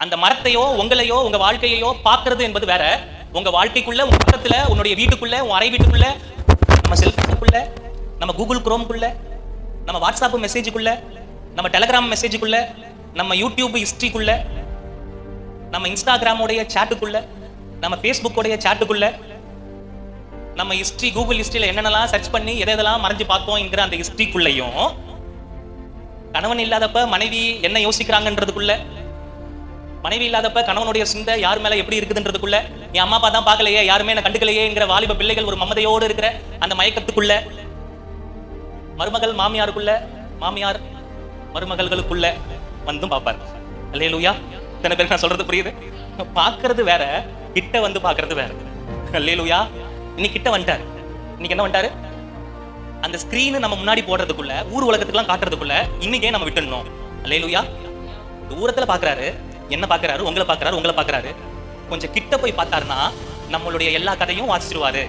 அந்த மரத்தையோ உங்களையோ உங்க வாழ்க்கையோ பார்க்கிறது என்பது வேற. உங்க வாழ்க்கைக்குள்ள, உங்க பக்கத்துல, உன்னுடைய வீட்டுக்குள்ள, உன் அறை வீட்டுக்குள்ள, நம்ம செல்போனுக்குள்ள, நம்ம கூகுள் குரோம்குள்ள, நம்ம வாட்ஸ்அப் மெசேஜுக்குள்ள, நம்ம டெலிகிராம் மெசேஜுக்குள்ள, நம்ம யூடியூப் ஹிஸ்டரிக்குள்ள, நம்ம இன்ஸ்டாகிராமோடைய சாட்டுக்குள்ள, நம்ம ஃபேஸ்புக்கோடைய சாட்டுக்குள்ள, நம்ம ஹிஸ்டரி கூகுள் ஹிஸ்டரியில என்னென்னலாம் சர்ச் பண்ணி எதெல்லாம் மறைஞ்சு பார்த்தோம் என்கிற அந்த ஹிஸ்டரிக்குள்ளேயும், கணவன் இல்லாதப்ப மனைவி என்ன யோசிக்கிறாங்கன்றதுக்குள்ள, மனைவி இல்லாதப்ப கணவனுடைய சிந்தை யார் மேல எப்படி இருக்குதுன்றதுக்குள்ள, என் அம்மா அப்பா தான் பார்க்கலையே, யாருமே என்ன கண்டுக்கலையேங்கிற வாலிப பிள்ளைகள் ஒரு மமதையோடு இருக்கிற அந்த மயக்கத்துக்குள்ள, மருமகள் மாமியாருக்குள்ள, மாமியார் மருமகள்களுக்குள்ள வந்தும் பார்ப்பார். அல்லேலூயா. இத்தனை பேர் நான் சொல்றது புரியுது? பார்க்கறது வேற, கிட்ட வந்து பார்க்கறது வேற. அல்லேலூயா. இன்னைக்கு கிட்ட வந்துட்டாரு. இன்னைக்கு என்ன வந்துட்டாரு? அந்த ஸ்கிரீன் நம்ம முன்னாடி போடுறதுக்குள்ள, ஊர் உலகத்துக்குலாம் காட்டுறதுக்குள்ள இன்னைக்கே நம்ம விட்டுடணும். அல்லேலூயா. தூரத்துல பாக்குறாரு, என்ன பாக்குறாரு? உங்களை பாக்குறாரு, உங்களை பாக்குறாரு. கொஞ்சம் கிட்ட போய் பார்த்தாருன்னா நம்மளுடைய எல்லா கதையும் வாசிச்சிருவாரு.